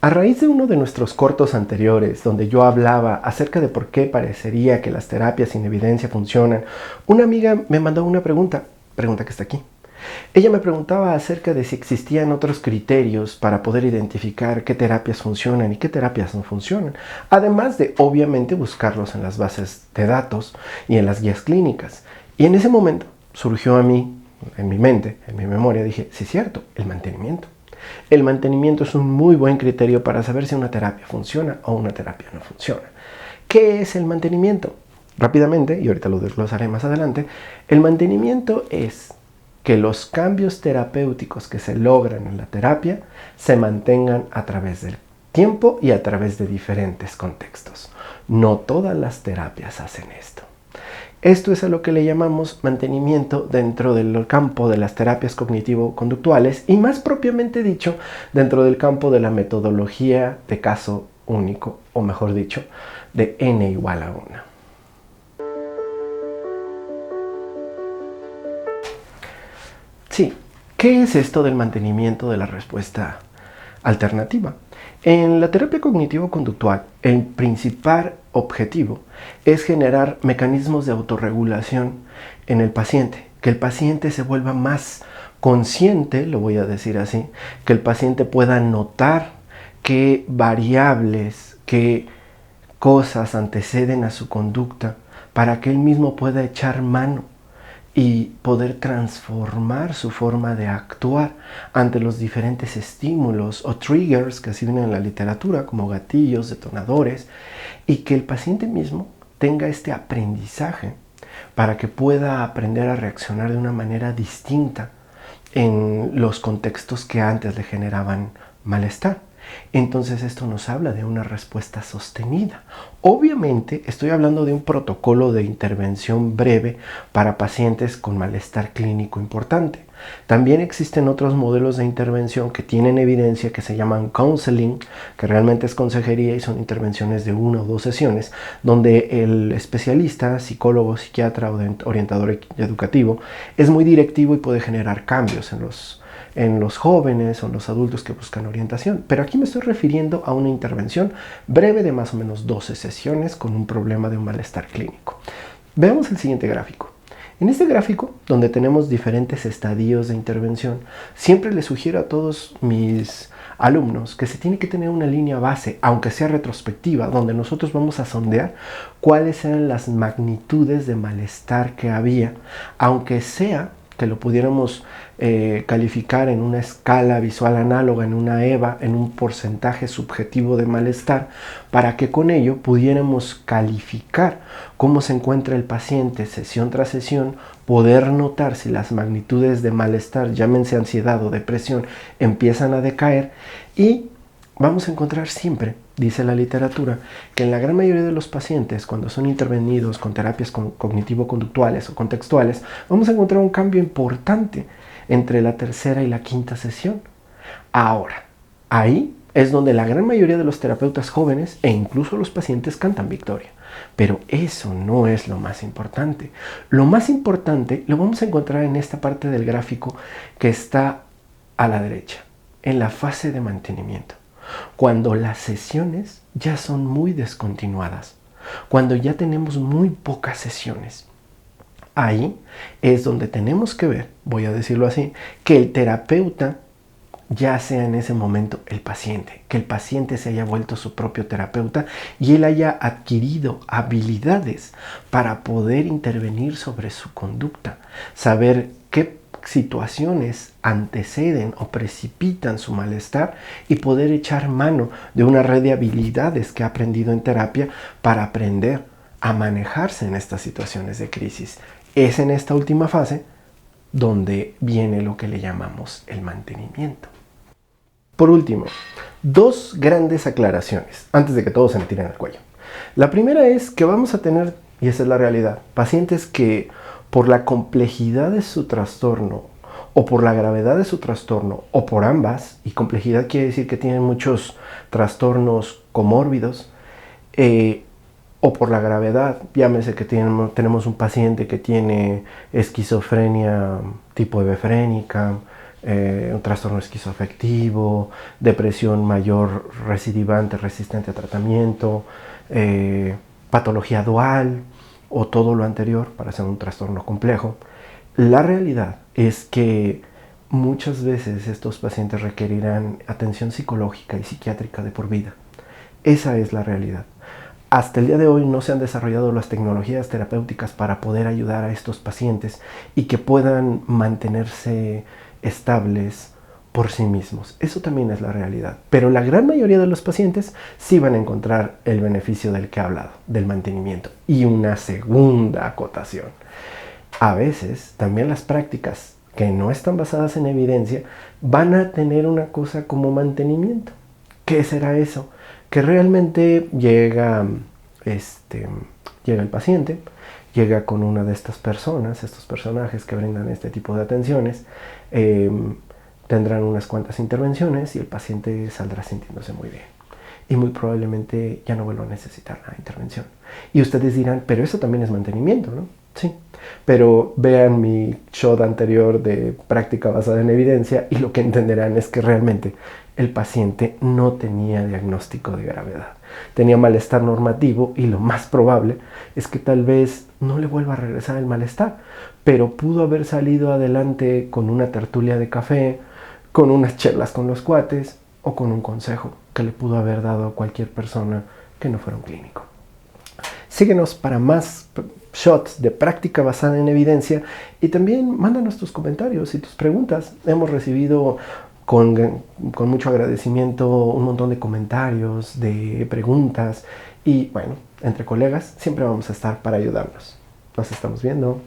A raíz de uno de nuestros cortos anteriores, donde yo hablaba acerca de por qué parecería que las terapias sin evidencia funcionan, una amiga me mandó una pregunta que está aquí. Ella me preguntaba acerca de si existían otros criterios para poder identificar qué terapias funcionan y qué terapias no funcionan, además de obviamente buscarlos en las bases de datos y en las guías clínicas. Y en ese momento surgió a mí, en mi mente, en mi memoria, dije, sí es cierto, el mantenimiento. El mantenimiento es un muy buen criterio para saber si una terapia funciona o una terapia no funciona. ¿Qué es el mantenimiento? Rápidamente, y ahorita lo desglosaré más adelante, el mantenimiento es que los cambios terapéuticos que se logran en la terapia se mantengan a través del tiempo y a través de diferentes contextos. No todas las terapias hacen esto. Esto es a lo que le llamamos mantenimiento dentro del campo de las terapias cognitivo-conductuales y más propiamente dicho dentro del campo de la metodología de caso único, o mejor dicho, de n igual a 1. Sí, ¿qué es esto del mantenimiento de la respuesta alternativa? En la terapia cognitivo-conductual, el principal objetivo es generar mecanismos de autorregulación en el paciente, que el paciente se vuelva más consciente, lo voy a decir así, que el paciente pueda notar qué variables, qué cosas anteceden a su conducta para que él mismo pueda echar mano y poder transformar su forma de actuar ante los diferentes estímulos o triggers que así vienen en la literatura, como gatillos, detonadores, y que el paciente mismo tenga este aprendizaje para que pueda aprender a reaccionar de una manera distinta en los contextos que antes le generaban malestar. Entonces esto nos habla de una respuesta sostenida. Obviamente estoy hablando de un protocolo de intervención breve para pacientes con malestar clínico importante. También existen otros modelos de intervención que tienen evidencia que se llaman counseling, que realmente es consejería y son intervenciones de 1 o 2 sesiones, donde el especialista, psicólogo, psiquiatra o orientador educativo es muy directivo y puede generar cambios en los jóvenes o en los adultos que buscan orientación. Pero aquí me estoy refiriendo a una intervención breve de más o menos 12 sesiones con un problema de un malestar clínico. Veamos el siguiente gráfico. En este gráfico, donde tenemos diferentes estadios de intervención, siempre les sugiero a todos mis alumnos que se tiene que tener una línea base, aunque sea retrospectiva, donde nosotros vamos a sondear cuáles eran las magnitudes de malestar que había, aunque sea que lo pudiéramos calificar en una escala visual análoga, en una EVA, en un porcentaje subjetivo de malestar, para que con ello pudiéramos calificar cómo se encuentra el paciente sesión tras sesión, poder notar si las magnitudes de malestar, llámense ansiedad o depresión, empiezan a decaer y vamos a encontrar siempre, dice la literatura, que en la gran mayoría de los pacientes, cuando son intervenidos con terapias cognitivo-conductuales o contextuales, vamos a encontrar un cambio importante entre la tercera y la quinta sesión. Ahora, ahí es donde la gran mayoría de los terapeutas jóvenes e incluso los pacientes cantan victoria. Pero eso no es lo más importante. Lo más importante lo vamos a encontrar en esta parte del gráfico que está a la derecha, en la fase de mantenimiento. Cuando las sesiones ya son muy descontinuadas, cuando ya tenemos muy pocas sesiones, ahí es donde tenemos que ver, voy a decirlo así, que el terapeuta ya sea en ese momento el paciente, que el paciente se haya vuelto su propio terapeuta y él haya adquirido habilidades para poder intervenir sobre su conducta, saber qué situaciones anteceden o precipitan su malestar y poder echar mano de una red de habilidades que ha aprendido en terapia para aprender a manejarse en estas situaciones de crisis. Es en esta última fase donde viene lo que le llamamos el mantenimiento. Por último, 2 grandes aclaraciones antes de que todos se me tiren al cuello. La primera es que vamos a tener, y esa es la realidad, pacientes que por la complejidad de su trastorno o por la gravedad de su trastorno o por ambas, y complejidad quiere decir que tienen muchos trastornos comórbidos, o por la gravedad, llámese que tenemos un paciente que tiene esquizofrenia tipo hebefrénica, un trastorno esquizoafectivo, depresión mayor recidivante, resistente a tratamiento, patología dual o todo lo anterior para ser un trastorno complejo. La realidad es que muchas veces estos pacientes requerirán atención psicológica y psiquiátrica de por vida. Esa es la realidad. Hasta el día de hoy no se han desarrollado las tecnologías terapéuticas para poder ayudar a estos pacientes y que puedan mantenerse estables por sí mismos. Eso también es la realidad. Pero la gran mayoría de los pacientes sí van a encontrar el beneficio del que he hablado, del mantenimiento. Y una segunda acotación. A veces también las prácticas que no están basadas en evidencia van a tener una cosa como mantenimiento. ¿Qué será eso? Que realmente llega el paciente, llega con una de estas personas, estos personajes que brindan este tipo de atenciones, tendrán unas cuantas intervenciones y el paciente saldrá sintiéndose muy bien. Y muy probablemente ya no vuelva a necesitar la intervención. Y ustedes dirán, pero eso también es mantenimiento, ¿no? Sí, pero vean mi show anterior de práctica basada en evidencia y lo que entenderán es que realmente el paciente no tenía diagnóstico de gravedad. Tenía malestar normativo y lo más probable es que tal vez no le vuelva a regresar el malestar, pero pudo haber salido adelante con una tertulia de café, con unas chelas con los cuates o con un consejo que le pudo haber dado a cualquier persona que no fuera un clínico. Síguenos para más shots de práctica basada en evidencia y también mándanos tus comentarios y tus preguntas. Hemos recibido con mucho agradecimiento un montón de comentarios, de preguntas y bueno, entre colegas siempre vamos a estar para ayudarnos. Nos estamos viendo.